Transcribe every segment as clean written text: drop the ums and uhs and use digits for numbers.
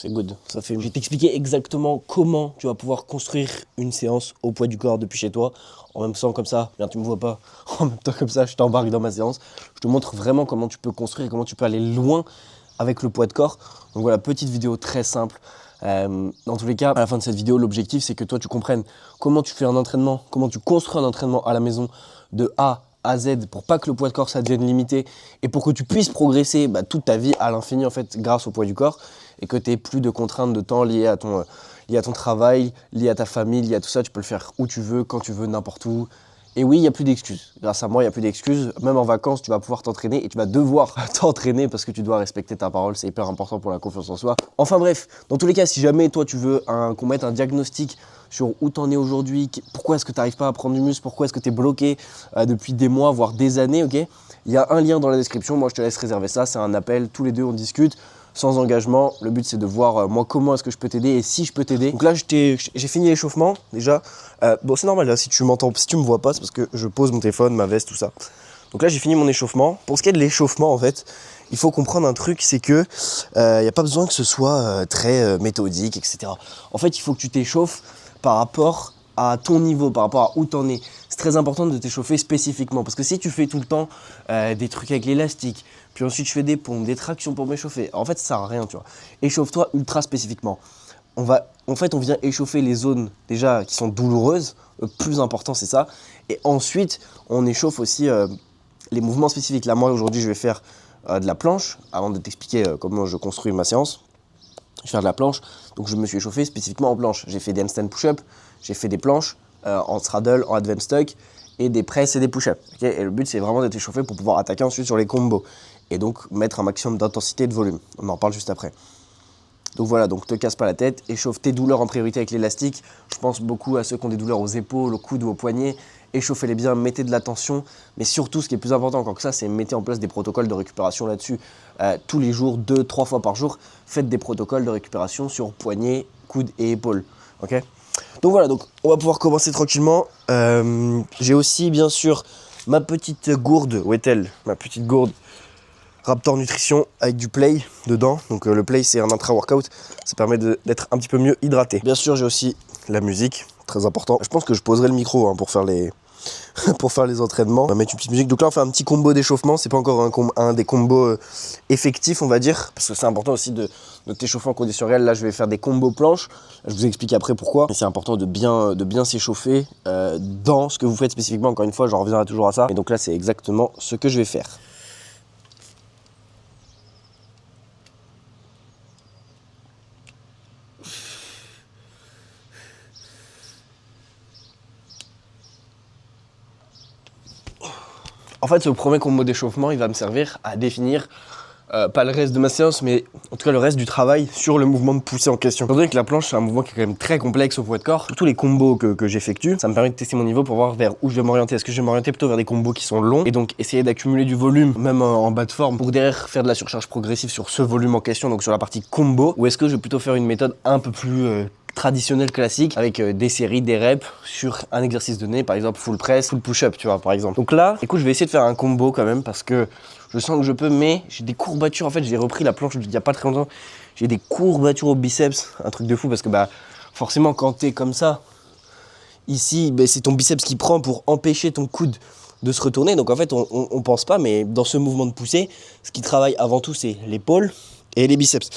C'est good, ça fait. Je vais t'expliquer exactement comment tu vas pouvoir construire une séance au poids du corps depuis chez toi. En même temps, comme ça, bien tu me vois pas, en même temps comme ça, je t'embarque dans ma séance. Je te montre vraiment comment tu peux construire et comment tu peux aller loin avec le poids de corps. Donc voilà, petite vidéo très simple. Dans tous les cas, à la fin de cette vidéo, l'objectif c'est que toi tu comprennes comment tu fais un entraînement, comment tu construis un entraînement à la maison de A à Z pour pas que le poids de corps ça devienne limité et pour que tu puisses progresser toute ta vie à l'infini en fait grâce au poids du corps et que tu n'aies plus de contraintes de temps liées à ton travail, liées à ta famille, liées à tout ça. Tu peux le faire où tu veux, quand tu veux, n'importe où. Et oui, il n'y a plus d'excuses. Grâce à moi, il n'y a plus d'excuses. Même en vacances, tu vas pouvoir t'entraîner et tu vas devoir t'entraîner parce que tu dois respecter ta parole. C'est hyper important pour la confiance en soi. Enfin bref, dans tous les cas, si jamais toi, tu veux qu'on mette un diagnostic sur où tu en es aujourd'hui, pourquoi est-ce que tu n'arrives pas à prendre du muscle, pourquoi est-ce que tu es bloqué depuis des mois, voire des années, ok ? Il y a un lien dans la description. Moi, je te laisse réserver ça. C'est un appel. Tous les deux, on discute. Sans engagement, le but c'est de voir moi comment est-ce que je peux t'aider et si je peux t'aider. Donc là j'ai fini l'échauffement déjà. Bon c'est normal là si tu m'entends, si tu me vois pas c'est parce que je pose mon téléphone, ma veste, tout ça. Donc là j'ai fini mon échauffement. Pour ce qui est de l'échauffement en fait, il faut comprendre un truc, c'est que il n'y a pas besoin que ce soit très méthodique, etc. En fait il faut que tu t'échauffes par rapport à ton niveau, par rapport à où tu en es. C'est très important de t'échauffer spécifiquement parce que si tu fais tout le temps des trucs avec l'élastique, puis ensuite je fais des pompes, des tractions pour m'échauffer, en fait ça sert à rien, tu vois. Échauffe-toi ultra spécifiquement. On vient échauffer les zones déjà qui sont douloureuses, le plus important c'est ça, et ensuite on échauffe aussi les mouvements spécifiques. Là moi aujourd'hui je vais faire de la planche, avant de t'expliquer comment je construis ma séance. Je vais faire de la planche, donc je me suis échauffé spécifiquement en planche. J'ai fait des handstand push-up, j'ai fait des planches en straddle, en advanced tuck et des presses et des push-up. Okay, et le but c'est vraiment d'être échauffé pour pouvoir attaquer ensuite sur les combos et donc mettre un maximum d'intensité et de volume. On en parle juste après. Donc voilà, donc te casse pas la tête, échauffe tes douleurs en priorité avec l'élastique. Je pense beaucoup à ceux qui ont des douleurs aux épaules, aux coudes ou aux poignets. Échauffez-les bien, mettez de la tension. Mais surtout, ce qui est plus important encore que ça, c'est mettez en place des protocoles de récupération là-dessus. Tous les jours, 2-3 fois par jour, faites des protocoles de récupération sur poignets, coudes et épaules. Okay, donc voilà, donc on va pouvoir commencer tranquillement. J'ai aussi bien sûr ma petite gourde, où est-elle ? Ma petite gourde Raptor Nutrition avec du Play dedans. Donc le Play c'est un intra-workout, ça permet d'être un petit peu mieux hydraté. Bien sûr j'ai aussi la musique, très important. Je pense que je poserai le micro pour faire les pour faire les entraînements. On va mettre une petite musique. Donc là on fait un petit combo d'échauffement, c'est pas encore un des combos effectifs on va dire, parce que c'est important aussi de t'échauffer en conditions réelles. Là je vais faire des combos planches, je vous explique après pourquoi. Mais c'est important de bien s'échauffer dans ce que vous faites spécifiquement. Encore une fois, j'en reviendrai toujours à ça. Et donc là c'est exactement ce que je vais faire. En fait, ce premier combo d'échauffement, il va me servir à définir pas le reste de ma séance, mais en tout cas le reste du travail sur le mouvement de poussée en question. Étant donné que la planche, c'est un mouvement qui est quand même très complexe au poids de corps, tous les combos que j'effectue, ça me permet de tester mon niveau pour voir vers où je vais m'orienter. Est-ce que je vais m'orienter plutôt vers des combos qui sont longs et donc essayer d'accumuler du volume, même en bas de forme, pour derrière faire de la surcharge progressive sur ce volume en question, donc sur la partie combo, ou est-ce que je vais plutôt faire une méthode un peu plus traditionnel classique avec des séries, des reps sur un exercice donné, par exemple full press, full push-up, tu vois, par exemple. Donc là, écoute, je vais essayer de faire un combo quand même parce que je sens que je peux, mais j'ai des courbatures. En fait, j'ai repris la planche il y a pas très longtemps. J'ai des courbatures au biceps, un truc de fou parce que forcément quand t'es comme ça, ici, c'est ton biceps qui prend pour empêcher ton coude de se retourner. Donc en fait, on pense pas, mais dans ce mouvement de poussée, ce qui travaille avant tout, c'est l'épaule et les biceps.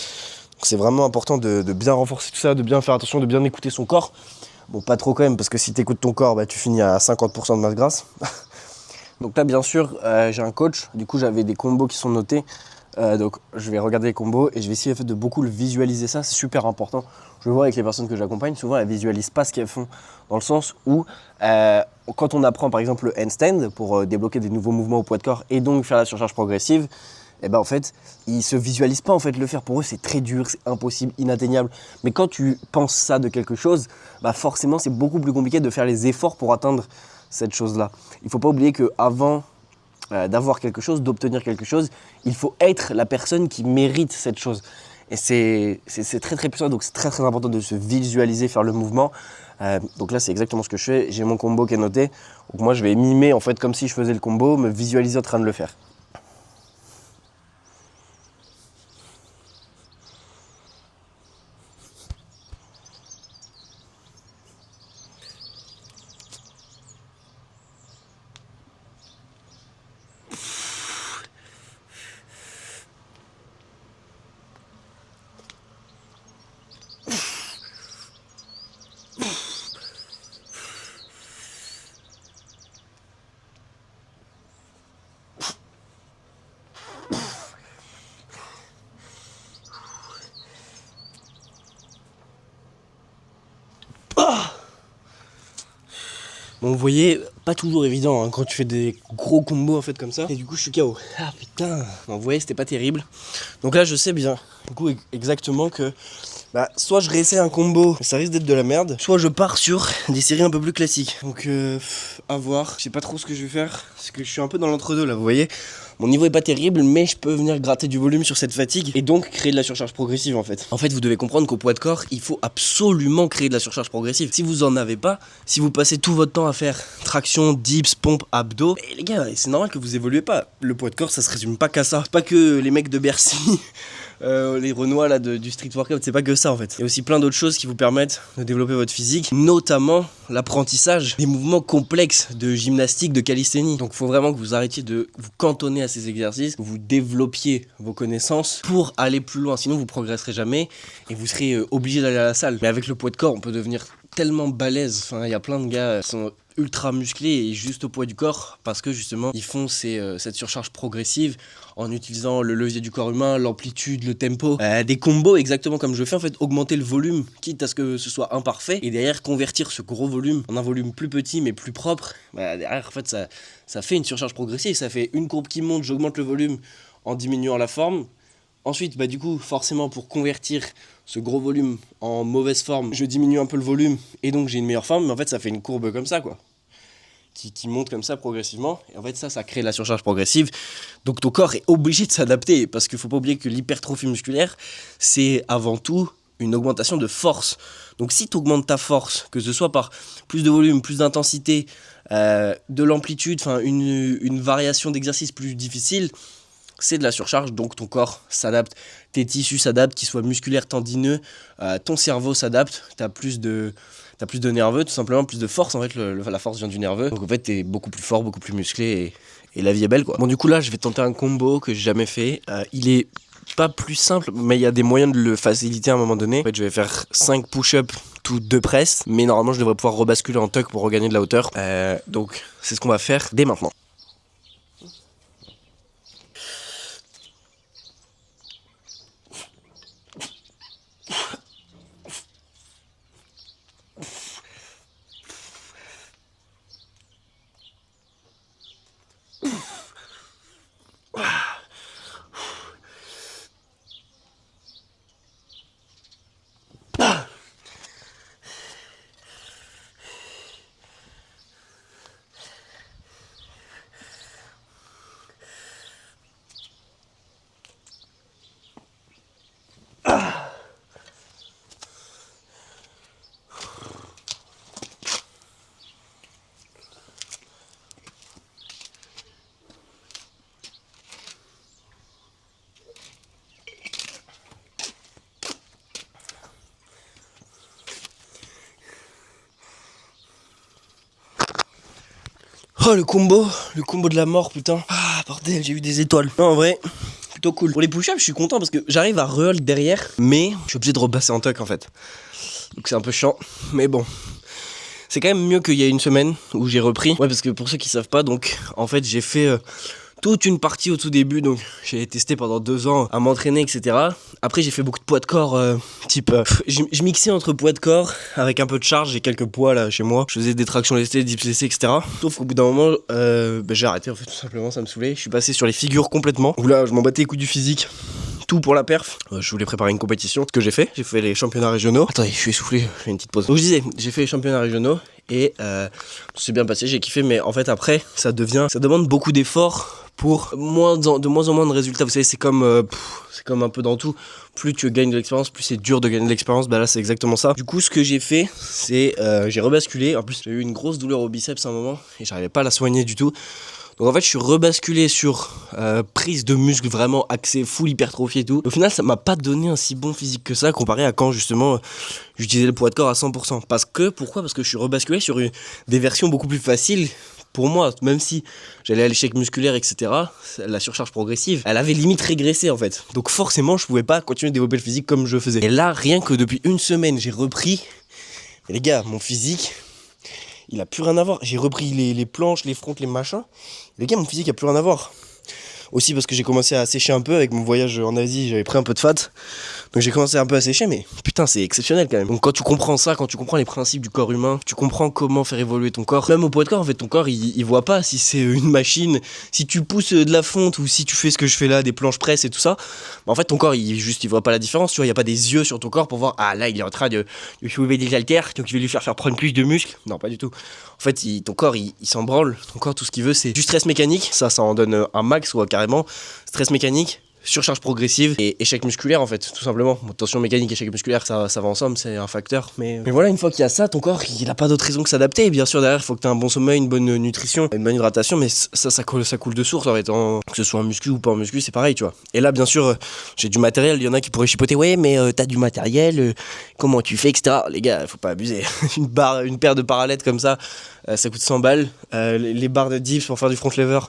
C'est vraiment important de bien renforcer tout ça, de bien faire attention, de bien écouter son corps. Bon, pas trop quand même, parce que si tu écoutes ton corps, tu finis à 50% de masse grasse. Donc là, bien sûr, j'ai un coach. Du coup, j'avais des combos qui sont notés. Donc, je vais regarder les combos et je vais essayer de beaucoup le visualiser. Ça, c'est super important. Je le vois avec les personnes que j'accompagne. Souvent, elles ne visualisent pas ce qu'elles font. Dans le sens où, quand on apprend par exemple le handstand pour débloquer des nouveaux mouvements au poids de corps et donc faire la surcharge progressive, en fait, ils se visualisent pas en fait le faire. Pour eux, c'est très dur, c'est impossible, inatteignable. Mais quand tu penses ça de quelque chose, forcément, c'est beaucoup plus compliqué de faire les efforts pour atteindre cette chose-là. Il ne faut pas oublier qu'avant d'avoir quelque chose, d'obtenir quelque chose, il faut être la personne qui mérite cette chose. Et c'est très très puissant, donc c'est très très important de se visualiser, faire le mouvement. Donc là, c'est exactement ce que je fais. J'ai mon combo qui est noté. Donc moi, je vais mimer en fait comme si je faisais le combo, me visualiser en train de le faire. Bon, vous voyez, pas toujours évident hein, quand tu fais des gros combos en fait comme ça. Et du coup, je suis KO. Ah putain. Bon, vous voyez, c'était pas terrible. Donc là, je sais bien, du coup, exactement que soit je réessaie un combo, ça risque d'être de la merde, soit je pars sur des séries un peu plus classiques. Donc, à voir. Je sais pas trop ce que je vais faire, parce que je suis un peu dans l'entre-deux là, vous voyez. Mon niveau est pas terrible, mais je peux venir gratter du volume sur cette fatigue et donc créer de la surcharge progressive en fait. En fait, vous devez comprendre qu'au poids de corps, il faut absolument créer de la surcharge progressive. Si vous en avez pas, si vous passez tout votre temps à faire traction, dips, pompe, abdos, et les gars, c'est normal que vous évoluez pas. Le poids de corps, ça se résume pas qu'à ça. C'est pas que les mecs de Bercy. Les Renois là du street workout, c'est pas que ça en fait. Il y a aussi plein d'autres choses qui vous permettent de développer votre physique, notamment l'apprentissage des mouvements complexes de gymnastique, de calisthénie. Donc il faut vraiment que vous arrêtiez de vous cantonner à ces exercices, que vous développiez vos connaissances pour aller plus loin. Sinon vous progresserez jamais et vous serez obligé d'aller à la salle. Mais avec le poids de corps, on peut devenir tellement balèze. Enfin, il y a plein de gars qui sont ultra musclés et juste au poids du corps parce que justement ils font cette surcharge progressive en utilisant le levier du corps humain, l'amplitude, le tempo, des combos exactement comme je fais en fait, augmenter le volume quitte à ce que ce soit imparfait et derrière convertir ce gros volume en un volume plus petit mais plus propre. Derrière en fait ça fait une surcharge progressive, ça fait une courbe qui monte, j'augmente le volume en diminuant la forme. Ensuite, du coup, forcément, pour convertir ce gros volume en mauvaise forme, je diminue un peu le volume et donc j'ai une meilleure forme. Mais en fait, ça fait une courbe comme ça, quoi, qui monte comme ça progressivement. Et en fait, ça crée la surcharge progressive. Donc ton corps est obligé de s'adapter parce qu'il ne faut pas oublier que l'hypertrophie musculaire, c'est avant tout une augmentation de force. Donc si tu augmentes ta force, que ce soit par plus de volume, plus d'intensité, de l'amplitude, enfin une variation d'exercice plus difficile, c'est de la surcharge, donc ton corps s'adapte, tes tissus s'adaptent, qu'ils soient musculaires, tendineux, ton cerveau s'adapte, t'as plus de nerveux, tout simplement, plus de force, en fait, la force vient du nerveux, donc en fait t'es beaucoup plus fort, beaucoup plus musclé, et la vie est belle, quoi. Bon, du coup là, je vais tenter un combo que j'ai jamais fait, il est pas plus simple, mais il y a des moyens de le faciliter à un moment donné. En fait, je vais faire 5 push-ups, tout 2 presses, mais normalement je devrais pouvoir rebasculer en tuck pour regagner de la hauteur, donc c'est ce qu'on va faire dès maintenant. Oh le combo de la mort, putain. Ah bordel, j'ai eu des étoiles. Non, en vrai, plutôt cool. Pour les push-ups, je suis content parce que j'arrive à re-hold derrière, mais je suis obligé de repasser en tuck en fait. Donc c'est un peu chiant, mais bon. C'est quand même mieux qu'il y a une semaine où j'ai repris. Ouais, parce que pour ceux qui savent pas, donc en fait j'ai fait toute une partie au tout début, donc j'ai testé pendant 2 ans à m'entraîner, etc. Après j'ai fait beaucoup de poids de corps, je mixais entre poids de corps avec un peu de charge, j'ai quelques poids là chez moi. Je faisais des tractions lestées, dips lestées, etc. Sauf qu'au bout d'un moment, j'ai arrêté en fait, tout simplement, ça me saoulait. Je suis passé sur les figures complètement, où là je m'en battais les couilles du physique. Tout pour la perf. Je voulais préparer une compétition. Ce que j'ai fait les championnats régionaux. Attendez, je suis essoufflé, je fais une petite pause. Donc je disais, j'ai fait les championnats régionaux et c'est bien passé, j'ai kiffé, mais en fait après, ça demande beaucoup d'efforts pour de moins en moins de résultats. Vous savez, c'est comme un peu dans tout. Plus tu gagnes de l'expérience, plus c'est dur de gagner de l'expérience. Bah là, c'est exactement ça. Du coup, ce que j'ai fait, c'est j'ai rebasculé. En plus, j'ai eu une grosse douleur au biceps à un moment et j'arrivais pas à la soigner du tout. Donc en fait je suis rebasculé sur prise de muscle vraiment axé full hypertrophie et tout. Au final ça m'a pas donné un si bon physique que ça comparé à quand justement j'utilisais le poids de corps à 100%. Pourquoi ? Parce que je suis rebasculé sur des versions beaucoup plus faciles pour moi, même si j'allais à l'échec musculaire, etc. La surcharge progressive, elle avait limite régressé en fait. Donc forcément je pouvais pas continuer de développer le physique comme je faisais. Et là rien que depuis une semaine j'ai repris. Et les gars, mon physique, il a plus rien à voir. J'ai repris les planches, les fronts, les machins. Les gars, mon physique a plus rien à voir. Aussi parce que j'ai commencé à sécher un peu avec mon voyage en Asie, j'avais pris un peu de fat. Donc j'ai commencé un peu à sécher, mais putain, c'est exceptionnel quand même. Donc quand tu comprends ça, quand tu comprends les principes du corps humain, tu comprends comment faire évoluer ton corps. Même au poids de corps, en fait, ton corps, il voit pas si c'est une machine, si tu pousses de la fonte ou si tu fais ce que je fais là, des planches presse et tout ça. Bah, en fait, ton corps, il voit pas la différence, tu vois. Il y a pas des yeux sur ton corps pour voir, ah là, il est en train de soulever des haltères, donc il va lui faire prendre plus de muscles. Non, pas du tout. En fait, ton corps, il s'en branle. Ton corps, tout ce qu'il veut, c'est du stress mécanique. Ça en donne un max ou carrément. Stress mécanique, surcharge progressive et échec musculaire en fait, tout simplement. Bon, tension mécanique, échec musculaire, ça va ensemble, c'est un facteur. Mais voilà, une fois qu'il y a ça, ton corps, il a pas d'autre raison que s'adapter. Bien sûr, derrière, il faut que tu aies un bon sommeil, une bonne nutrition, une bonne hydratation, mais ça coule de source en fait. Que ce soit un muscu ou pas un muscu, c'est pareil, tu vois. Et là, bien sûr, j'ai du matériel, il y en a qui pourraient chipoter, ouais, mais t'as du matériel, comment tu fais, etc. Les gars, faut pas abuser. Une paire de parallettes comme ça coûte 100 balles. Les barres de dips pour faire du front lever,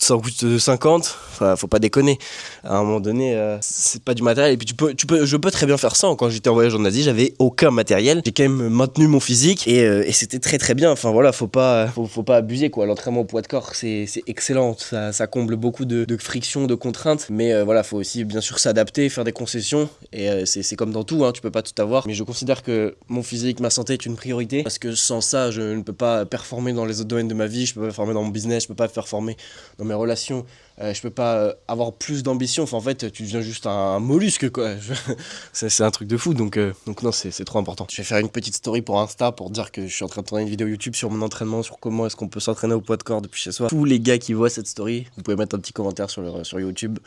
ça en coûte 50, enfin faut pas déconner. À un moment donné, c'est pas du matériel. Et puis je peux très bien faire ça. Quand j'étais en voyage en Asie, j'avais aucun matériel. J'ai quand même maintenu mon physique et c'était très très bien. Enfin voilà, faut pas abuser quoi. L'entraînement au poids de corps, c'est excellent. Ça comble beaucoup de frictions, de contraintes. Mais voilà, faut aussi bien sûr s'adapter, faire des concessions. Et c'est comme dans tout, hein, tu peux pas tout avoir. Mais je considère que mon physique, ma santé est une priorité parce que sans ça, je ne peux pas performer dans les autres domaines de ma vie. Je peux pas performer dans mon business, je peux pas performer dans mes relations, je peux pas avoir plus d'ambition. Enfin en fait tu deviens juste un mollusque quoi. C'est un truc de fou, donc non, c'est trop important. Je vais faire une petite story pour Insta pour dire que je suis en train de tourner une vidéo YouTube sur mon entraînement, sur comment est-ce qu'on peut s'entraîner au poids de corps depuis chez soi. Tous les gars qui voient cette story, vous pouvez mettre un petit commentaire sur YouTube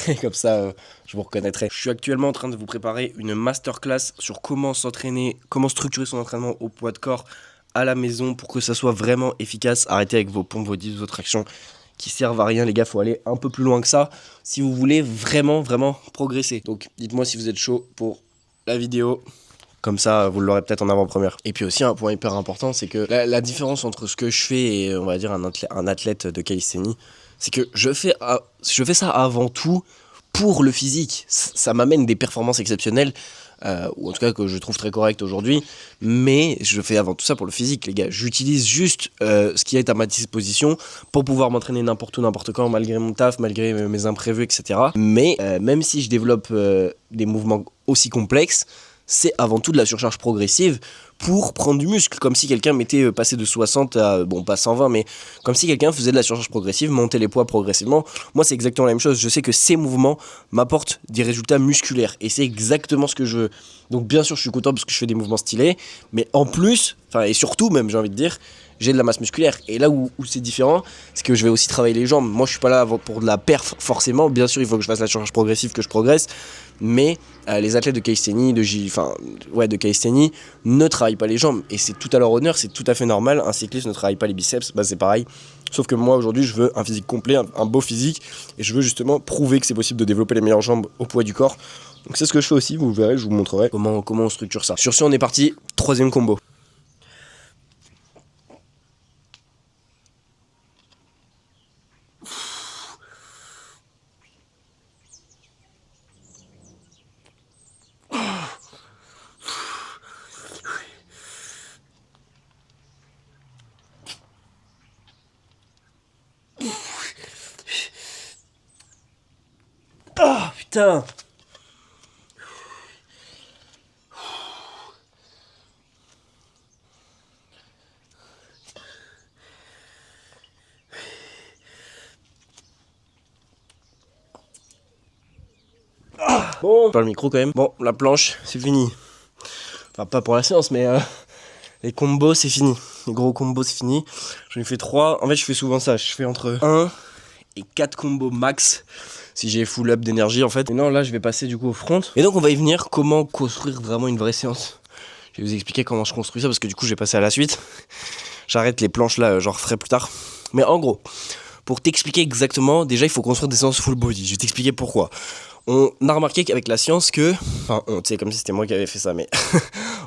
et comme ça je vous reconnaîtrai. Je suis actuellement en train de vous préparer une masterclass sur comment s'entraîner, comment structurer son entraînement au poids de corps à la maison pour que ça soit vraiment efficace. Arrêtez avec vos pompes, vos dips, vos tractions qui servent à rien, les gars. Faut aller un peu plus loin que ça si vous voulez vraiment progresser. Donc dites-moi si vous êtes chaud pour la vidéo, comme ça vous l'aurez peut-être en avant-première. Et puis aussi un point hyper important, c'est que la différence entre ce que je fais et on va dire un athlète de calisthénie, c'est que je fais ça avant tout pour le physique. Ça m'amène des performances exceptionnelles, ou en tout cas que je trouve très correct aujourd'hui, mais je fais avant tout ça pour le physique, les gars. J'utilise juste ce qui est à ma disposition pour pouvoir m'entraîner n'importe où, n'importe quand, malgré mon taf, malgré mes imprévus, etc. Mais même si je développe des mouvements aussi complexes, c'est avant tout de la surcharge progressive pour prendre du muscle, comme si quelqu'un m'était passé de 60 à, bon pas 120, mais comme si quelqu'un faisait de la surcharge progressive, montait les poids progressivement. Moi c'est exactement la même chose, je sais que ces mouvements m'apportent des résultats musculaires, et c'est exactement ce que je veux. Donc bien sûr je suis content parce que je fais des mouvements stylés, mais en plus, enfin et surtout même j'ai envie de dire, j'ai de la masse musculaire. Et là où c'est différent, c'est que je vais aussi travailler les jambes. Moi je suis pas là pour de la perf forcément, bien sûr il faut que je fasse la surcharge progressive, que je progresse, mais les athlètes de calisthénie, de calisthénie ne travaillent pas les jambes, et c'est tout à leur honneur, c'est tout à fait normal. Un cycliste ne travaille pas les biceps, bah c'est pareil. Sauf que moi aujourd'hui je veux un physique complet, un beau physique, et je veux justement prouver que c'est possible de développer les meilleures jambes au poids du corps. Donc c'est ce que je fais aussi, vous verrez, je vous montrerai comment on structure ça. Sur ce on est parti, troisième combo. Ah putain. Bon, pas le micro quand même. Bon, la planche, c'est fini. Enfin, pas pour la séance, mais les combos, c'est fini. Les gros combos, c'est fini. J'en ai fait 3. En fait, je fais souvent ça. Je fais entre 1 et 4 combos max si j'ai full up d'énergie, en fait. Et non, là, je vais passer du coup au front. Et donc, on va y venir. Comment construire vraiment une vraie séance. Je vais vous expliquer comment je construis ça parce que du coup, je vais passer à la suite. J'arrête les planches là, j'en referai plus tard. Mais en gros, pour t'expliquer exactement, déjà, il faut construire des séances full body. Je vais t'expliquer pourquoi. On a remarqué qu'avec la science que... Enfin, tu sais, comme si c'était moi qui avais fait ça, mais...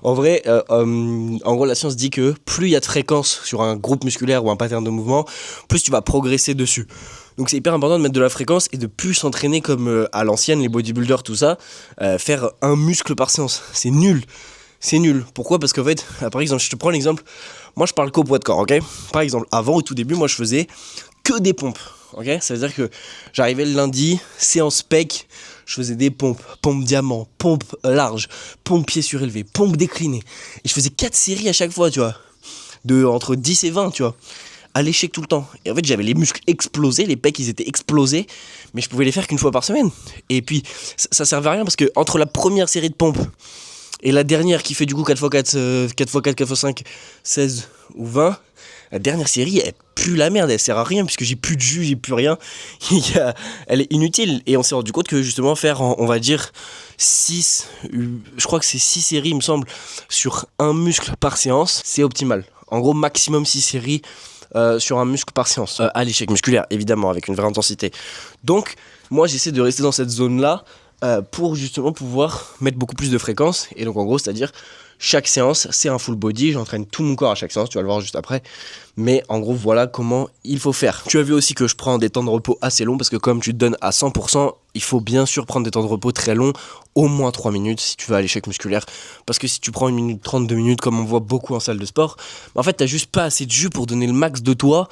en vrai, en gros, la science dit que plus il y a de fréquences sur un groupe musculaire ou un pattern de mouvement, plus tu vas progresser dessus. Donc c'est hyper important de mettre de la fréquence et de plus s'entraîner comme à l'ancienne, les bodybuilders, tout ça. Faire un muscle par séance, c'est nul. C'est nul. Pourquoi ? Parce qu'en fait, par exemple, je te prends l'exemple. Moi, je parle qu'au poids de corps, ok ? Par exemple, avant, au tout début, moi, je faisais que des pompes. ok? Ça veut dire que j'arrivais le lundi, séance pec, je faisais des pompes, pompe diamant, pompe large, pompe pied surélevé, pompe décliné. Et je faisais 4 séries à chaque fois, tu vois, de entre 10 et 20, tu vois, à l'échec tout le temps. Et en fait, j'avais les muscles explosés, les pecs, ils étaient explosés, mais je pouvais les faire qu'une fois par semaine. Et puis, ça servait à rien parce que entre la première série de pompes et la dernière qui fait du coup 4x4, 4x4, 4x5, 16 ou 20, la dernière série, elle pue la merde, elle sert à rien puisque j'ai plus de jus, j'ai plus rien. Elle est inutile. Et on s'est rendu compte que justement faire, on va dire, 6, je crois que c'est 6 séries, il me semble, sur un muscle par séance, c'est optimal. En gros, maximum 6 séries sur un muscle par séance. À l'échec musculaire, évidemment, avec une vraie intensité. Donc, moi, j'essaie de rester dans cette zone-là pour justement pouvoir mettre beaucoup plus de fréquence. Et donc, en gros, c'est-à-dire, chaque séance, c'est un full body. J'entraîne tout mon corps à chaque séance, tu vas le voir juste après. Mais en gros, voilà comment il faut faire. Tu as vu aussi que je prends des temps de repos assez longs parce que comme tu te donnes à 100%, il faut bien sûr prendre des temps de repos très longs, au moins 3 minutes si tu vas à l'échec musculaire. Parce que si tu prends 1 minute 30, 2 minutes, comme on voit beaucoup en salle de sport, en fait, t'as juste pas assez de jus pour donner le max de toi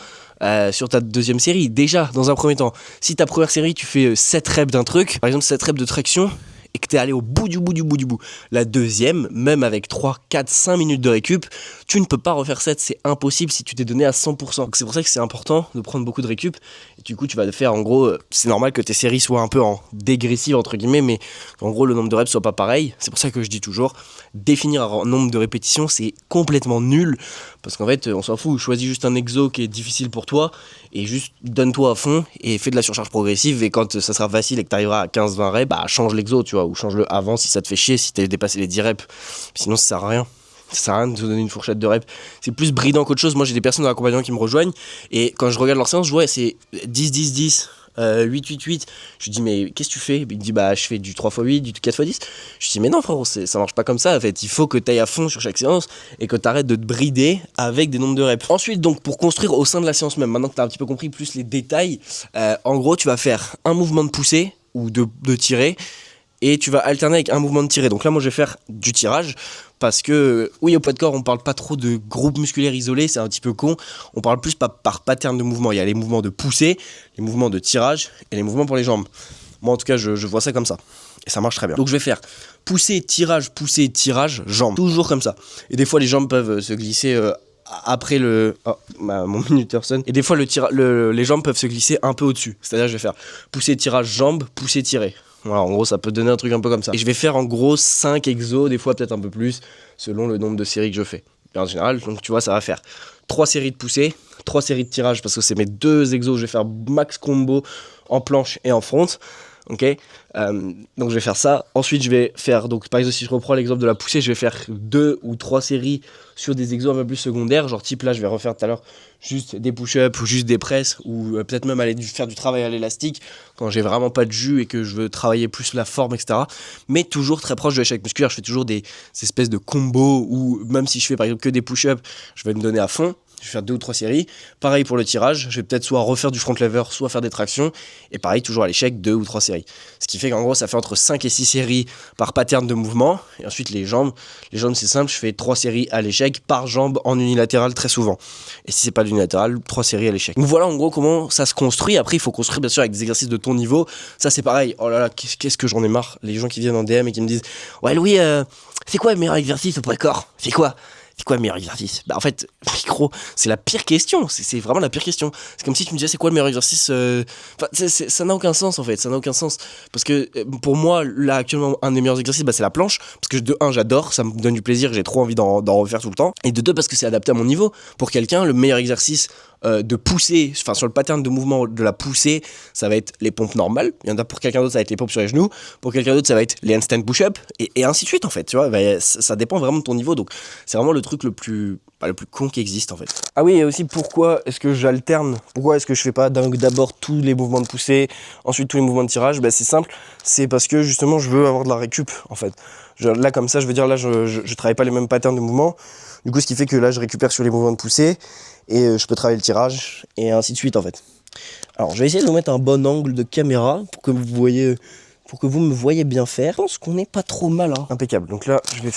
sur ta deuxième série. Déjà, dans un premier temps, si ta première série, tu fais 7 reps d'un truc, par exemple 7 reps de traction, et que t'es allé au bout du bout, la deuxième, même avec 3, 4, 5 minutes de récup, tu ne peux pas refaire 7, c'est impossible si tu t'es donné à 100%. Donc c'est pour ça que c'est important de prendre beaucoup de récup, et du coup tu vas faire en gros, c'est normal que tes séries soient un peu en dégressive entre guillemets, mais en gros le nombre de reps soit pas pareil. C'est pour ça que je dis toujours, définir un nombre de répétitions c'est complètement nul, parce qu'en fait on s'en fout, choisis juste un exo qui est difficile pour toi, et juste donne-toi à fond, et fais de la surcharge progressive, et quand ça sera facile et que tu arriveras à 15-20 reps, bah change l'exo, tu vois, ou change-le avant si ça te fait chier, si t'as dépassé les 10 reps, sinon ça sert à rien. Ça sert à rien de te donner une fourchette de reps. C'est plus bridant qu'autre chose. Moi j'ai des personnes dans l'accompagnement qui me rejoignent, et quand je regarde leur séance, je vois c'est 10-10-10, 8-8-8. Je lui dis mais qu'est-ce que tu fais? Il me dit bah je fais du 3x8, du 4x10. Je lui dis mais non frérot, ça marche pas comme ça en fait. Il faut que tu ailles à fond sur chaque séance et que tu arrêtes de te brider avec des nombres de reps. Ensuite donc pour construire au sein de la séance même, maintenant que tu as un petit peu compris plus les détails, en gros tu vas faire un mouvement de poussée ou de tirer, et tu vas alterner avec un mouvement de tirée. Donc là moi je vais faire du tirage, parce que oui, au poids de corps on parle pas trop de groupes musculaires isolés, c'est un petit peu con, on parle plus par pattern de mouvement. Il y a les mouvements de poussée, les mouvements de tirage et les mouvements pour les jambes. Moi en tout cas je vois ça comme ça, et ça marche très bien. Donc je vais faire poussée, tirage, jambes, toujours comme ça. Et des fois les jambes peuvent se glisser après le... Oh, mon minuteur sonne. Et des fois les jambes peuvent se glisser un peu au-dessus. C'est-à-dire je vais faire poussée, tirage, jambes, poussée, tirée. Voilà, en gros, ça peut donner un truc un peu comme ça. Et je vais faire en gros 5 exos, des fois peut-être un peu plus, selon le nombre de séries que je fais. Et en général, donc tu vois, ça va faire 3 séries de poussée, 3 séries de tirage, parce que c'est mes 2 exos, je vais faire max combo en planche et en front. Ok, donc je vais faire ça. Ensuite, je vais faire, donc par exemple, si je reprends l'exemple de la poussée, je vais faire 2 ou 3 séries sur des exos un peu plus secondaires. Genre, type là, je vais refaire tout à l'heure juste des push-ups ou juste des presses, ou peut-être même aller faire du travail à l'élastique quand j'ai vraiment pas de jus et que je veux travailler plus la forme, etc. Mais toujours très proche de l'échec musculaire. Je fais toujours des espèces de combos, ou même si je fais par exemple que des push-ups, je vais me donner à fond. Je vais faire 2 ou 3 séries. Pareil pour le tirage, je vais peut-être soit refaire du front lever, soit faire des tractions. Et pareil, toujours à l'échec, 2 ou 3 séries. Ce qui fait qu'en gros, ça fait entre 5 et 6 séries par pattern de mouvement. Et ensuite, les jambes, c'est simple, je fais 3 séries à l'échec par jambe en unilatéral très souvent. Et si c'est pas l'unilatéral, 3 séries à l'échec. Donc voilà en gros comment ça se construit. Après, il faut construire bien sûr avec des exercices de ton niveau. Ça, c'est pareil. Oh là là, qu'est-ce que j'en ai marre. Les gens qui viennent en DM et qui me disent ouais, Louis, c'est quoi le meilleur exercice au poids de corps? C'est quoi le meilleur exercice? Bah en fait, micro, c'est la pire question. C'est vraiment la pire question. C'est comme si tu me disais c'est quoi le meilleur exercice ça n'a aucun sens en fait. Ça n'a aucun sens. Parce que pour moi, là actuellement, un des meilleurs exercices, c'est la planche. Parce que de 1, j'adore, ça me donne du plaisir, j'ai trop envie d'en refaire tout le temps. Et de 2, parce que c'est adapté à mon niveau. Pour quelqu'un, le meilleur exercice de pousser, enfin sur le pattern de mouvement de la poussée, ça va être les pompes normales. Il y en a pour quelqu'un d'autre, ça va être les pompes sur les genoux. Pour quelqu'un d'autre, ça va être les handstand push-up, et ainsi de suite en fait. Tu vois, ça dépend vraiment de ton niveau. Donc c'est vraiment le truc le plus con qui existe en fait. Ah oui, et aussi pourquoi est-ce que j'alterne? Pourquoi est-ce que je fais pas d'abord tous les mouvements de poussée, ensuite tous les mouvements de tirage? C'est simple, c'est parce que justement je veux avoir de la récup en fait. Là comme ça, je veux dire, là je travaille pas les mêmes patterns de mouvement. Du coup, ce qui fait que là je récupère sur les mouvements de poussée, et je peux travailler le tirage, et ainsi de suite en fait. Alors je vais essayer de vous mettre un bon angle de caméra pour que vous me voyez bien faire. Je pense qu'on n'est pas trop mal, hein. Impeccable. Donc là je vais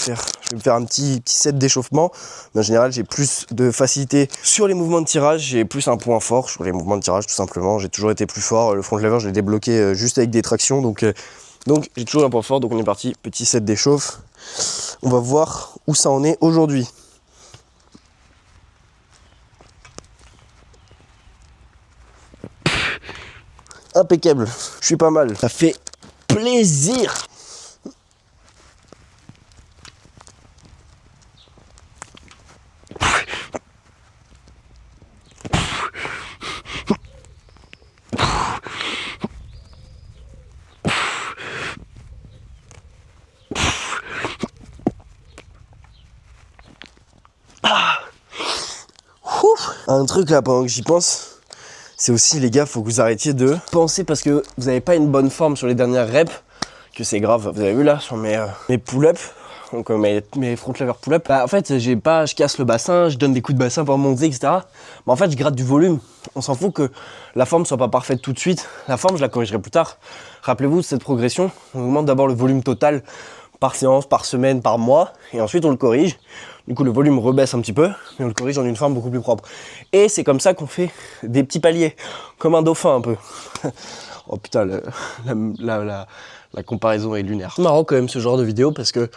Je vais faire un petit set d'échauffement. Mais en général, j'ai plus de facilité sur les mouvements de tirage. J'ai plus un point fort sur les mouvements de tirage, tout simplement. J'ai toujours été plus fort. Le front lever, je l'ai débloqué juste avec des tractions. Donc j'ai toujours un point fort. Donc on est parti. Petit set d'échauffe. On va voir où ça en est aujourd'hui. Impeccable. Je suis pas mal. Ça fait plaisir. Un truc là, pendant que j'y pense, c'est aussi, les gars, faut que vous arrêtiez de penser parce que vous n'avez pas une bonne forme sur les dernières reps, que c'est grave. Vous avez vu là, sur mes pull-ups, donc mes front lever pull-up, bah, en fait, je casse le bassin, je donne des coups de bassin pour monter, etc. Mais en fait, je gratte du volume. On s'en fout que la forme soit pas parfaite tout de suite. La forme, je la corrigerai plus tard. Rappelez-vous de cette progression. On augmente d'abord le volume total par séance, par semaine, par mois, et ensuite on le corrige. Du coup, le volume rebaisse un petit peu, mais on le corrige en une forme beaucoup plus propre. Et c'est comme ça qu'on fait des petits paliers, comme un dauphin un peu. Oh putain, la comparaison est lunaire. C'est marrant quand même ce genre de vidéo parce que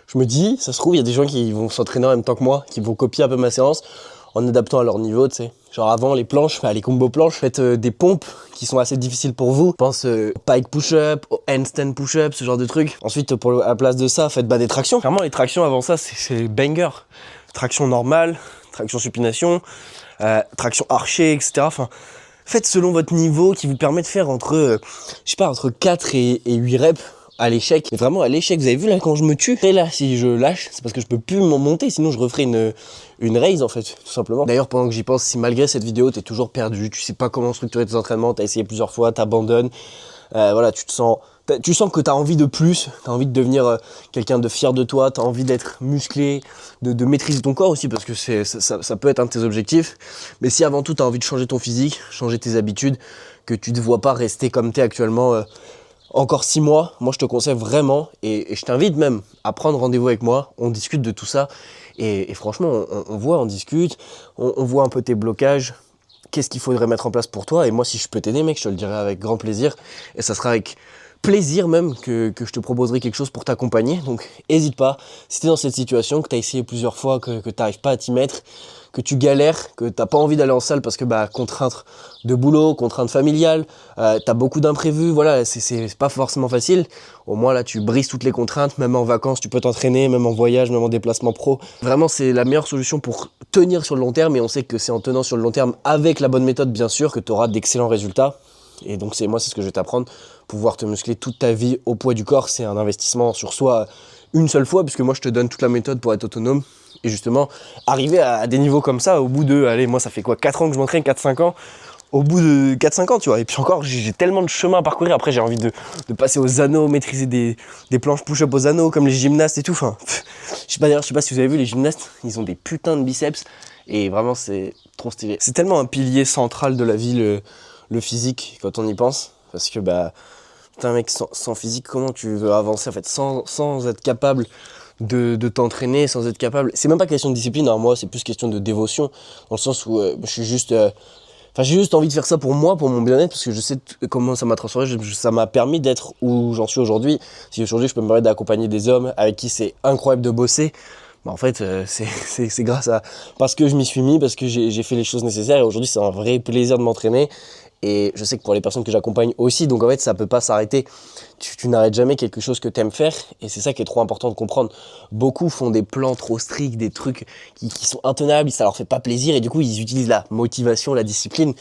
je me dis, ça se trouve, il y a des gens qui vont s'entraîner en même temps que moi, qui vont copier un peu ma séance en adaptant à leur niveau, tu sais. Genre avant les planches, les combos planches, faites des pompes qui sont assez difficiles pour vous. Je pense au pike push-up, au handstand push-up, ce genre de trucs. Ensuite, à la place de ça, faites des tractions. Clairement, les tractions avant ça, c'est banger. Traction normale, traction supination, traction archer, etc. Enfin, faites selon votre niveau qui vous permet de faire entre 4 et 8 reps à l'échec. Mais vraiment à l'échec, vous avez vu là quand je me tue, et là si je lâche, c'est parce que je peux plus m'en monter, sinon je referai une raise en fait, tout simplement. D'ailleurs pendant que j'y pense, si malgré cette vidéo t'es toujours perdu, tu sais pas comment structurer tes entraînements, t'as essayé plusieurs fois, t'abandonnes, voilà, tu sens que t'as envie de plus, t'as envie de devenir quelqu'un de fier de toi, t'as envie d'être musclé, de maîtriser ton corps aussi parce que ça peut être un de tes objectifs. Mais si avant tout t'as envie de changer ton physique, changer tes habitudes, que tu te vois pas rester comme t'es actuellement encore 6 mois, moi je te conseille vraiment et je t'invite même à prendre rendez-vous avec moi, on discute de tout ça et franchement on discute, on voit un peu tes blocages, qu'est-ce qu'il faudrait mettre en place pour toi et moi si je peux t'aider mec, je te le dirai avec grand plaisir et ça sera avec plaisir même que je te proposerai quelque chose pour t'accompagner. Donc n'hésite pas, si t'es dans cette situation, que t'as essayé plusieurs fois, que t'arrives pas à t'y mettre, que tu galères, que t'as pas envie d'aller en salle parce que contrainte de boulot, contrainte familiale, t'as beaucoup d'imprévus, voilà, c'est pas forcément facile. Au moins là tu brises toutes les contraintes, même en vacances tu peux t'entraîner, même en voyage, même en déplacement pro. Vraiment c'est la meilleure solution pour tenir sur le long terme et on sait que c'est en tenant sur le long terme avec la bonne méthode bien sûr que tu auras d'excellents résultats. Et donc c'est ce que je vais t'apprendre. Pouvoir te muscler toute ta vie au poids du corps, c'est un investissement sur soi une seule fois, puisque moi je te donne toute la méthode pour être autonome. Et justement, arriver à des niveaux comme ça, au bout de, allez, moi ça fait quoi, 4 ans que je m'entraîne, 4-5 ans, au bout de 4-5 ans, tu vois. Et puis encore, j'ai tellement de chemin à parcourir. Après, j'ai envie de passer aux anneaux, maîtriser des planches push-up aux anneaux, comme les gymnastes et tout. Enfin, je sais pas si vous avez vu les gymnastes, ils ont des putains de biceps. Et vraiment, c'est trop stylé. C'est tellement un pilier central de la vie, le physique, quand on y pense. Parce que, putain, mec, sans physique, comment tu veux avancer, en fait, sans être capable de t'entraîner, sans être capable... C'est même pas question de discipline, hein, moi, c'est plus question de dévotion, dans le sens où je suis juste... j'ai juste envie de faire ça pour moi, pour mon bien-être, parce que je sais comment ça m'a transformé, ça m'a permis d'être où j'en suis aujourd'hui. Si aujourd'hui, je peux me permettre d'accompagner des hommes avec qui c'est incroyable de bosser, en fait, c'est grâce à... Parce que je m'y suis mis, parce que j'ai fait les choses nécessaires, et aujourd'hui, c'est un vrai plaisir de m'entraîner. Et je sais que pour les personnes que j'accompagne aussi, donc en fait ça peut pas s'arrêter, tu n'arrêtes jamais quelque chose que tu aimes faire et c'est ça qui est trop important de comprendre. Beaucoup font des plans trop stricts, des trucs qui sont intenables, ça leur fait pas plaisir et du coup ils utilisent la motivation, la discipline,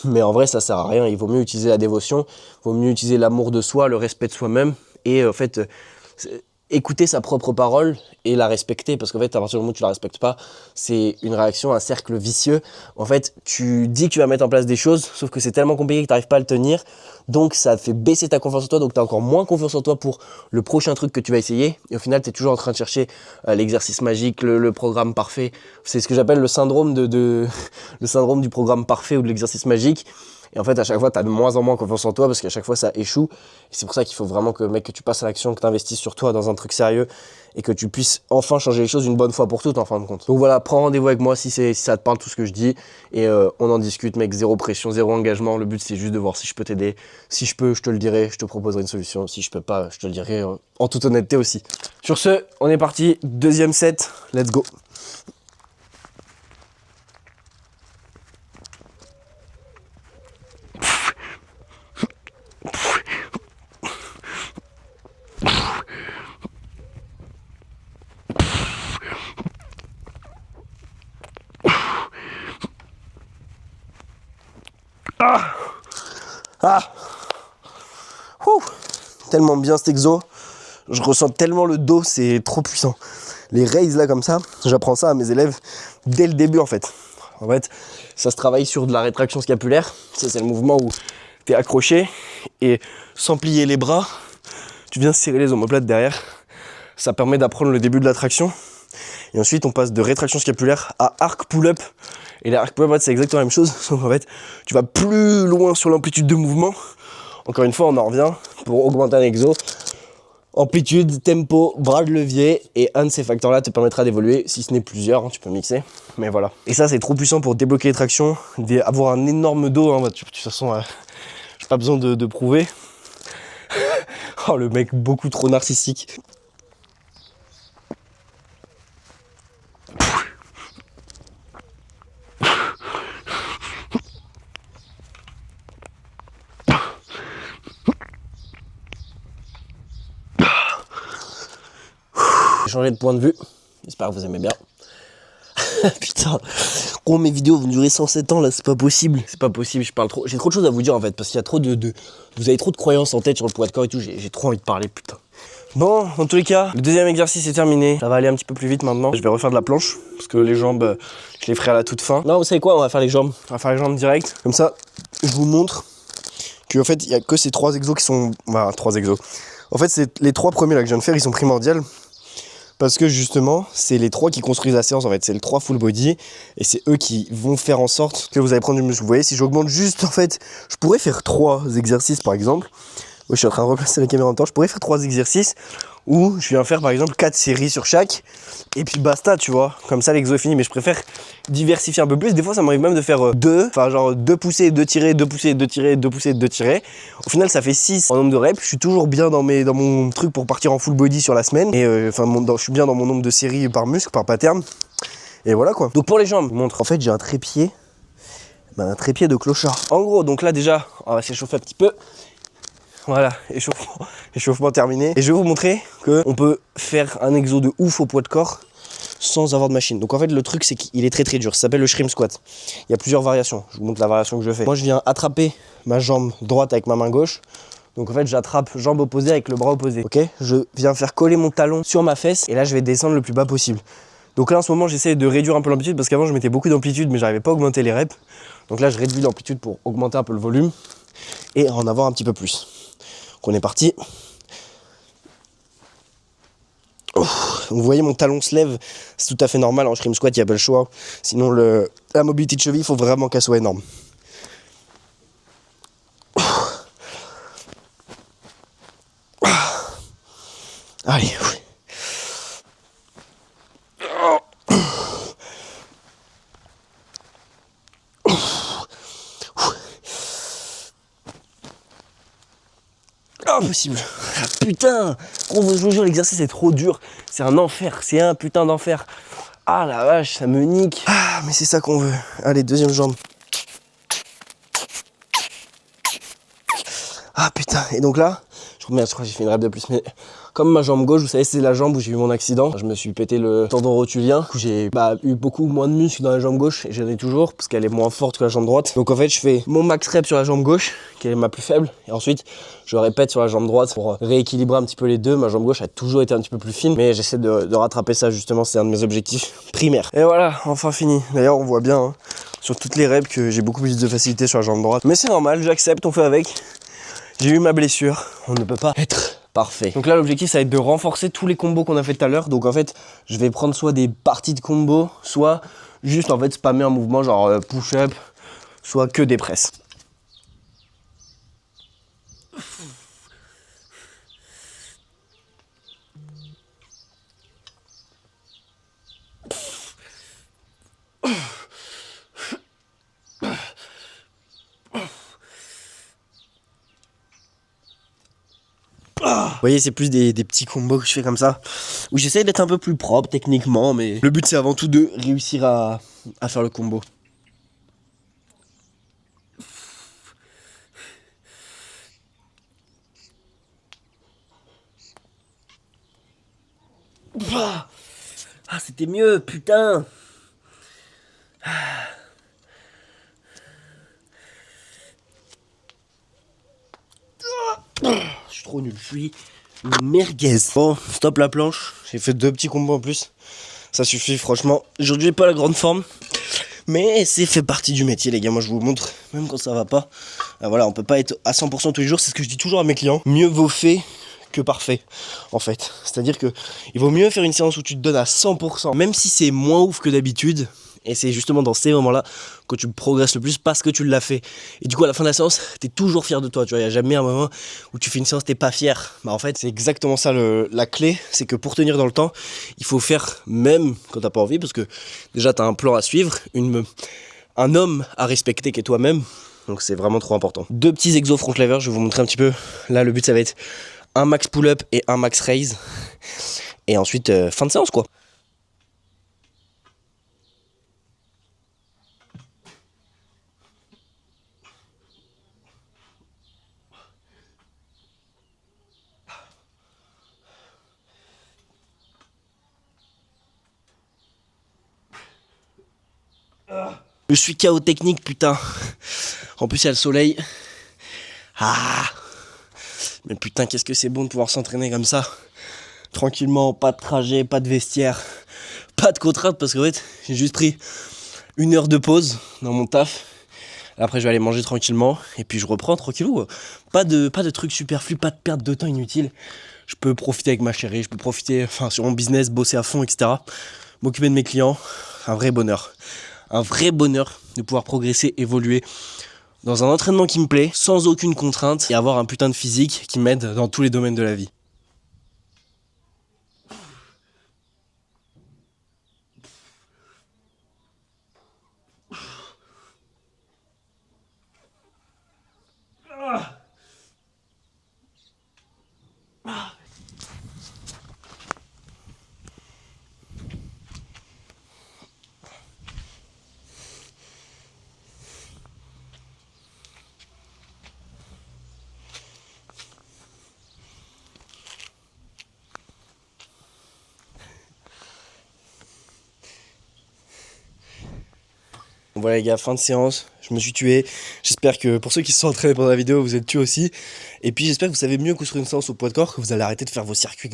mais en vrai ça sert à rien, il vaut mieux utiliser la dévotion, il vaut mieux utiliser l'amour de soi, le respect de soi-même et en fait écouter sa propre parole et la respecter, parce qu'en fait, à partir du moment où tu la respectes pas, c'est une réaction, un cercle vicieux. En fait, tu dis que tu vas mettre en place des choses, sauf que c'est tellement compliqué que tu n'arrives pas à le tenir, donc ça te fait baisser ta confiance en toi, donc tu as encore moins confiance en toi pour le prochain truc que tu vas essayer, et au final, tu es toujours en train de chercher l'exercice magique, le programme parfait. C'est ce que j'appelle le syndrome le syndrome du programme parfait ou de l'exercice magique. Et en fait, à chaque fois, tu as de moins en moins confiance en toi parce qu'à chaque fois, ça échoue. Et c'est pour ça qu'il faut vraiment que, mec, que tu passes à l'action, que tu investisses sur toi dans un truc sérieux et que tu puisses enfin changer les choses une bonne fois pour toutes en fin de compte. Donc voilà, prends rendez-vous avec moi si ça te parle tout ce que je dis et on en discute, mec, zéro pression, zéro engagement. Le but, c'est juste de voir si je peux t'aider. Si je peux, je te le dirai, je te proposerai une solution. Si je peux pas, je te le dirai en toute honnêteté aussi. Sur ce, on est parti, deuxième set, let's go. Ah, ouh, tellement bien cet exo. Je ressens tellement le dos, c'est trop puissant. Les raises là comme ça, j'apprends ça à mes élèves dès le début en fait. En fait, ça se travaille sur de la rétraction scapulaire. Ça, c'est le mouvement où tu es accroché et sans plier les bras, tu viens serrer les omoplates derrière. Ça permet d'apprendre le début de la traction. Et ensuite, on passe de rétraction scapulaire à arc pull-up. Et l'arc pull-up, c'est exactement la même chose. Sauf en fait, tu vas plus loin sur l'amplitude de mouvement. Encore une fois, on en revient pour augmenter un exo. Amplitude, tempo, bras de levier. Et un de ces facteurs-là te permettra d'évoluer. Si ce n'est plusieurs, hein, tu peux mixer. Mais voilà. Et ça, c'est trop puissant pour débloquer les tractions. Avoir un énorme dos. Hein, de toute façon, j'ai pas besoin de prouver. Oh, le mec beaucoup trop narcissique. J'ai changé de point de vue, j'espère que vous aimez bien. Putain, oh mes vidéos vont durer 107 ans là, c'est pas possible. C'est pas possible, je parle trop, j'ai trop de choses à vous dire en fait, parce qu'il y a trop vous avez trop de croyances en tête sur le poids de corps et tout, j'ai trop envie de parler, putain. Bon, dans tous les cas, le deuxième exercice est terminé. Ça va aller un petit peu plus vite maintenant. Je vais refaire de la planche, parce que les jambes, je les ferai à la toute fin. Non, vous savez quoi, on va faire les jambes. On va faire les jambes direct. Comme ça, je vous montre qu'en fait, il n'y a que ces 3 exos qui sont... Enfin, 3 exos. En fait, c'est les 3 premiers là que je viens de faire, ils sont primordiaux. Parce que justement, c'est les 3 qui construisent la séance en fait. C'est le 3 full body et c'est eux qui vont faire en sorte que vous allez prendre du muscle. Vous voyez, si j'augmente juste en fait, je pourrais faire 3 exercices par exemple. Oui, je suis en train de replacer la caméra en même temps. Je pourrais faire 3 exercices où je viens faire par exemple 4 séries sur chaque. Et puis basta, tu vois. Comme ça, l'exo est fini. Mais je préfère diversifier un peu plus. Des fois, ça m'arrive même de faire 2. Enfin, genre 2 poussées, 2 tirées, 2 poussées, 2 tirées, 2 poussées, 2 tirées. Au final, ça fait 6 en nombre de reps. Je suis toujours bien dans mon truc pour partir en full body sur la semaine. Et je suis bien dans mon nombre de séries par muscle, par pattern. Et voilà quoi. Donc pour les jambes, je vous montre. En fait, j'ai un trépied. Un trépied de clochard. En gros, donc là déjà, on va s'échauffer un petit peu. Voilà, échauffement terminé. Et je vais vous montrer qu'on peut faire un exo de ouf au poids de corps sans avoir de machine. Donc en fait, le truc, c'est qu'il est très très dur. Ça s'appelle le shrimp squat. Il y a plusieurs variations. Je vous montre la variation que je fais. Moi, je viens attraper ma jambe droite avec ma main gauche. Donc en fait, j'attrape jambe opposée avec le bras opposé. Ok, je viens faire coller mon talon sur ma fesse et là, je vais descendre le plus bas possible. Donc là, en ce moment, j'essaie de réduire un peu l'amplitude parce qu'avant, je mettais beaucoup d'amplitude, mais j'arrivais pas à augmenter les reps. Donc là, je réduis l'amplitude pour augmenter un peu le volume et en avoir un petit peu plus. Donc on est parti. Oh, vous voyez mon talon se lève, c'est tout à fait normal en shrimp squat, il n'y a pas le choix. Sinon la mobilité de cheville, il faut vraiment qu'elle soit énorme. Oh. Allez, oui. Impossible. Putain, je vous jure, l'exercice est trop dur. C'est un enfer, c'est un putain d'enfer. Ah la vache, ça me nique. Ah, mais c'est ça qu'on veut. Allez, deuxième jambe. Ah putain, et donc là, je crois que j'ai fait une rep de plus, mais comme ma jambe gauche, vous savez, c'est la jambe où j'ai eu mon accident. Je me suis pété le tendon rotulien. Du coup, j'ai eu beaucoup moins de muscles dans la jambe gauche, et j'en ai toujours, parce qu'elle est moins forte que la jambe droite. Donc en fait, je fais mon max rep sur la jambe gauche, qui est ma plus faible, et ensuite, je répète sur la jambe droite pour rééquilibrer un petit peu les deux. Ma jambe gauche a toujours été un petit peu plus fine, mais j'essaie de rattraper ça, justement, c'est un de mes objectifs primaires. Et voilà, enfin fini. D'ailleurs, on voit bien, hein, sur toutes les reps, que j'ai beaucoup plus de facilité sur la jambe droite. Mais c'est normal, j'accepte, on fait avec. J'ai eu ma blessure, on ne peut pas être parfait. Donc là, l'objectif, ça va être de renforcer tous les combos qu'on a fait tout à l'heure. Donc en fait, je vais prendre soit des parties de combos, soit juste en fait spammer un mouvement genre push-up, soit que des presses. voyez, c'est plus des petits combos que je fais comme ça, où j'essaie d'être un peu plus propre techniquement, mais le but c'est avant tout de réussir à faire le combo. Ah, c'était mieux, putain. Je suis trop nul, je suis une merguez. Bon, stop la planche. J'ai fait 2 petits combos en plus. Ça suffit, franchement. Aujourd'hui, j'ai pas la grande forme. Mais c'est fait partie du métier, les gars. Moi, je vous montre, même quand ça va pas. Voilà, on peut pas être à 100% tous les jours. C'est ce que je dis toujours à mes clients. Mieux vaut fait que parfait, en fait. C'est-à-dire que il vaut mieux faire une séance où tu te donnes à 100%, même si c'est moins ouf que d'habitude. Et c'est justement dans ces moments-là que tu progresses le plus parce que tu l'as fait. Et du coup, à la fin de la séance, t'es toujours fier de toi. Tu vois, il n'y a jamais un moment où tu fais une séance, t'es pas fier. Bah, en fait, c'est exactement ça la clé. C'est que pour tenir dans le temps, il faut faire même quand t'as pas envie. Parce que déjà, t'as un plan à suivre, un homme à respecter qui est toi-même. Donc, c'est vraiment trop important. 2 petits exos front lever. Je vais vous montrer un petit peu. Là, le but, ça va être un max pull-up et un max raise. Et ensuite, fin de séance, quoi. Je suis KO technique, putain. En plus, il y a le soleil. Ah. Mais putain, qu'est-ce que c'est bon de pouvoir s'entraîner comme ça. Tranquillement, pas de trajet, pas de vestiaire, pas de contrainte parce qu'en fait, j'ai juste pris 1 heure de pause dans mon taf. Après, je vais aller manger tranquillement et puis je reprends tranquillou. Pas de trucs superflus, pas de perte de temps inutile. Je peux profiter avec ma chérie, je peux profiter sur mon business, bosser à fond, etc. M'occuper de mes clients. Un vrai bonheur. Un vrai bonheur de pouvoir progresser, évoluer dans un entraînement qui me plaît, sans aucune contrainte, et avoir un putain de physique qui m'aide dans tous les domaines de la vie. Voilà les gars, fin de séance, je me suis tué. J'espère que pour ceux qui se sont entraînés pendant la vidéo, vous êtes tués aussi. Et puis j'espère que vous savez mieux construire une séance au poids de corps, que vous allez arrêter de faire vos circuits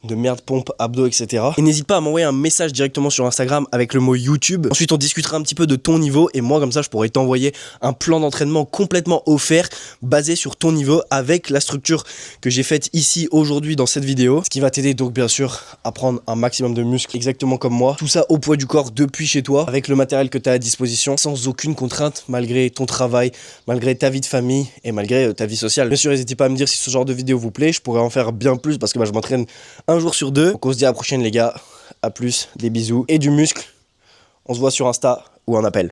de merde, pompe, abdos, etc. Et n'hésite pas à m'envoyer un message directement sur Instagram avec le mot YouTube. Ensuite on discutera un petit peu de ton niveau et moi comme ça je pourrais t'envoyer un plan d'entraînement complètement offert basé sur ton niveau avec la structure que j'ai faite ici aujourd'hui dans cette vidéo. Ce qui va t'aider donc bien sûr à prendre un maximum de muscles exactement comme moi. Tout ça au poids du corps depuis chez toi avec le matériel que tu as à disposition sans aucune contrainte malgré ton travail, malgré ta vie de famille et malgré ta vie sociale. Bien sûr n'hésitez pas à me dire si ce genre de vidéo vous plaît, je pourrais en faire bien plus parce que je m'entraîne un jour sur 2. Donc on se dit à la prochaine les gars, à plus, des bisous et du muscle. On se voit sur Insta ou en appel.